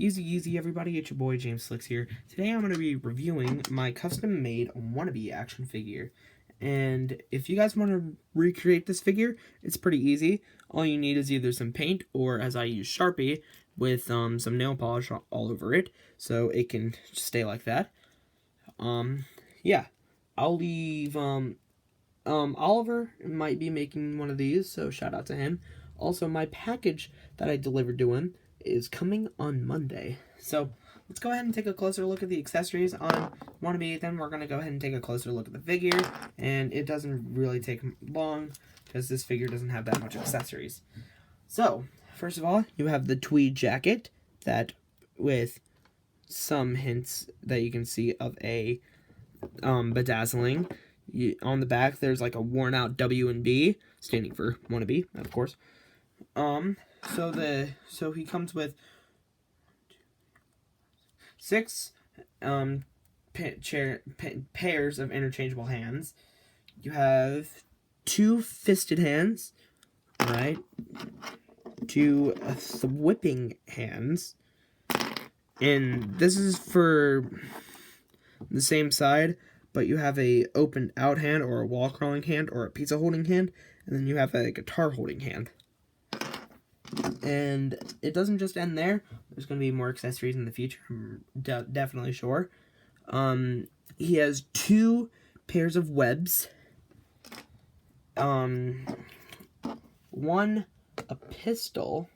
Easy everybody, it's your boy James Slicks here. Today I'm going to be reviewing my custom-made Wannabe action figure. And if you guys want to recreate this figure, it's pretty easy. All you need is either some paint or, as I use, Sharpie with some nail polish all over it, so it can stay like that. Yeah, I'll leave, Oliver might be making one of these, so shout out to him. Also, my package that I delivered to him is coming on Monday. So let's go ahead and take a closer look at the accessories on Wannabe. Then we're going to go ahead and take a closer look at the figure. And it doesn't really take long because this figure doesn't have that much accessories. So, first of all, you have the tweed jacket that with some hints that you can see of a bedazzling. On the back, there's like a worn out W and B, standing for Wannabe, of course. So he comes with 6 pairs of interchangeable hands. You have 2 fisted hands, right? 2 whipping hands, and this is for the same side, but you have a open out hand or a wall crawling hand or a pizza holding hand, and then you have a guitar holding hand. And it doesn't just end there. There's going to be more accessories in the future, I'm definitely sure. He has 2 pairs of webs. One, a pistol.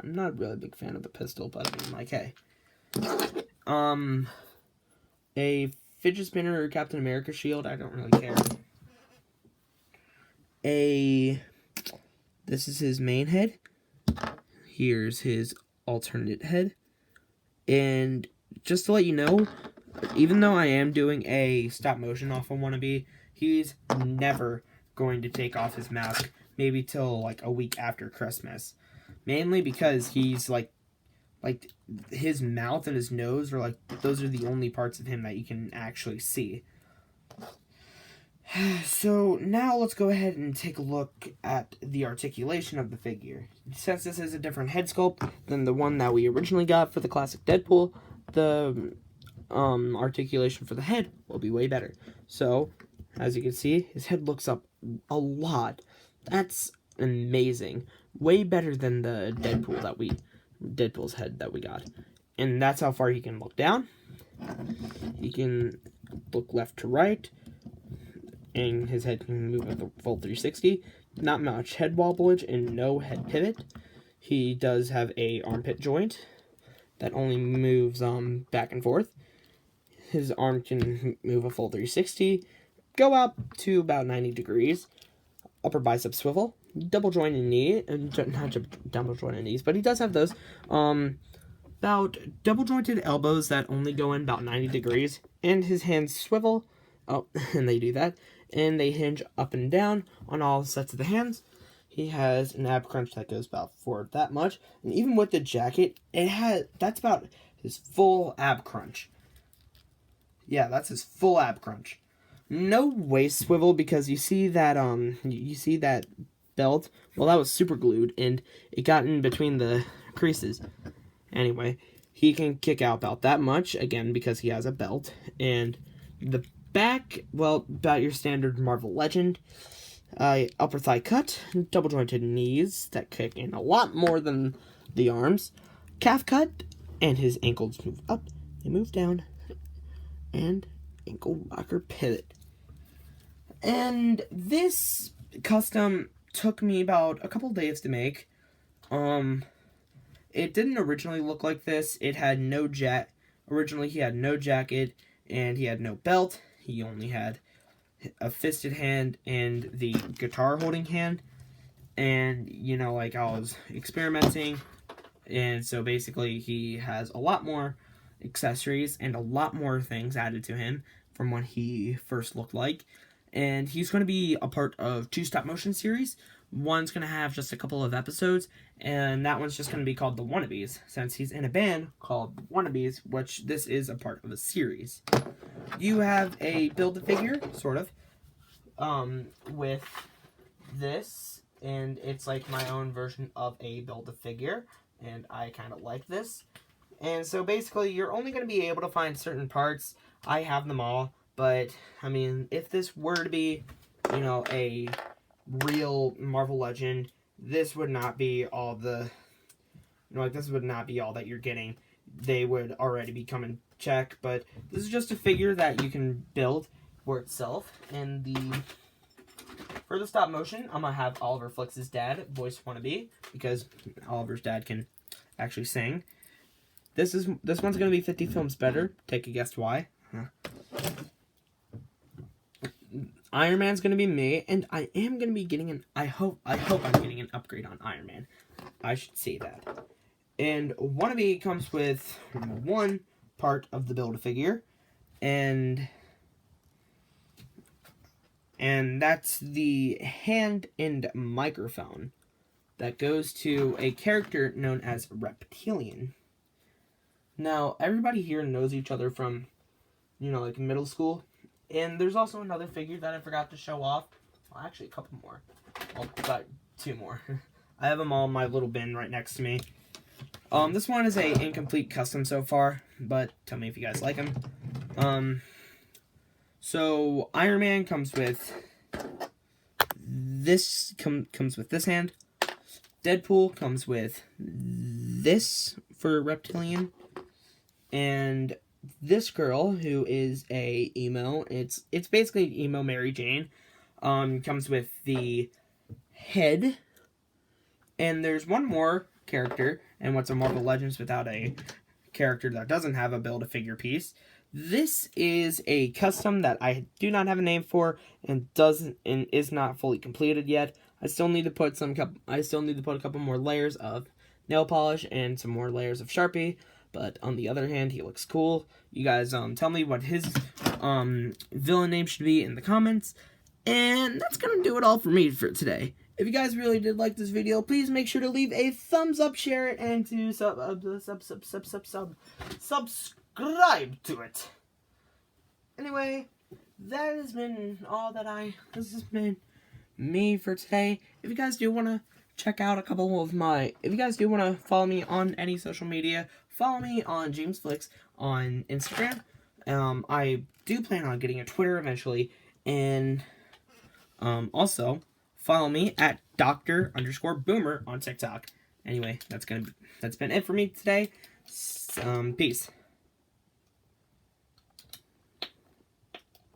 I'm not really a big fan of the pistol, but I mean, like, hey. A fidget spinner or Captain America shield, I don't really care. This is his main head. Here's his alternate head. And just to let you know, even though I am doing a stop motion off of Wannabe, he's never going to take off his mask, maybe till like a week after Christmas. Mainly because he's like his mouth and his nose are like, those are the only parts of him that you can actually see. So now let's go ahead and take a look at the articulation of the figure. Since this is a different head sculpt than the one that we originally got for the classic Deadpool, the articulation for the head will be way better. So, as you can see, his head looks up a lot. That's amazing. Way better than the Deadpool's head that we got. And that's how far he can look down. He can look left to right. And his head can move with a full 360. Not much head wobblage and no head pivot. He does have a armpit joint that only moves back and forth. His arm can move a full 360, go up to about 90 degrees. Upper bicep swivel, double jointed knee, not double jointed knees, but he does have those. About double jointed elbows that only go in about 90 degrees, and his hands swivel. Oh, and they do that. And they hinge up and down on all sets of the hands. He has an ab crunch that goes about forward that much. And even with the jacket, that's about his full ab crunch. Yeah, that's his full ab crunch. No waist swivel, because you see that belt? Well, that was super glued and it got in between the creases. Anyway, he can kick out about that much, again, because he has a belt. And the back, well, about your standard Marvel Legend. Upper thigh cut, double jointed knees that kick in a lot more than the arms. Calf cut, and his ankles move up, they move down, and ankle rocker pivot. And this custom took me about a couple days to make. It didn't originally look like this. It had no originally he had no jacket, and he had no belt. He only had a fisted hand and the guitar holding hand. And, you know, like, I was experimenting. And so basically he has a lot more accessories and a lot more things added to him from what he first looked like. And he's going to be a part of 2 stop-motion series. One's going to have just a couple of episodes, and that one's just going to be called The Wannabes, since he's in a band called Wannabes, which this is a part of a series. You have a Build-A-Figure, sort of, with this, and it's like my own version of a Build-A-Figure. and I kind of like this. And so basically, you're only going to be able to find certain parts. I have them all, but I mean, if this were to be, you know, a real Marvel Legend, this would not be all the, you know, like, this would not be all that you're getting. They would already be coming check, but this is just a figure that you can build for itself. And for the stop motion, I'm gonna have Oliver Flix's dad voice Wannabe, because Oliver's dad can actually sing. This one's gonna be 50 films better. Take a guess why. Iron Man's gonna be me, and I am gonna be getting I hope I'm getting an upgrade on Iron Man. I should say that. And Wannabe comes with one part of the Build-A-Figure, and that's the hand and microphone that goes to a character known as Reptilian. Now, everybody here knows each other from, you know, like middle school, and there's also another figure that I forgot to show off. Well, actually, a couple more. Well, got two more. I have them all in my little bin right next to me. This one is a incomplete custom so far, but tell me if you guys like them. So Iron Man comes with this comes with this hand. Deadpool comes with this for Reptilian, and this girl who is a emo. It's basically emo Mary Jane. Comes with the head, and there's one more character. And what's a Marvel Legends without a character that doesn't have a Build-A-Figure piece? This is a custom that I do not have a name for, and is not fully completed yet. I still need to put a couple more layers of nail polish and some more layers of Sharpie. But on the other hand, he looks cool. You guys tell me what his villain name should be in the comments. And that's gonna do it all for me for today. If you guys really did like this video, please make sure to leave a thumbs up, share it, and to subscribe to it. Anyway, this has been me for today. If you guys do want to check out if you guys do want to follow me on any social media, follow me on James Flix on Instagram. I do plan on getting a Twitter eventually, and also follow me at Dr_Boomer on TikTok. Anyway, that's been it for me today. Peace.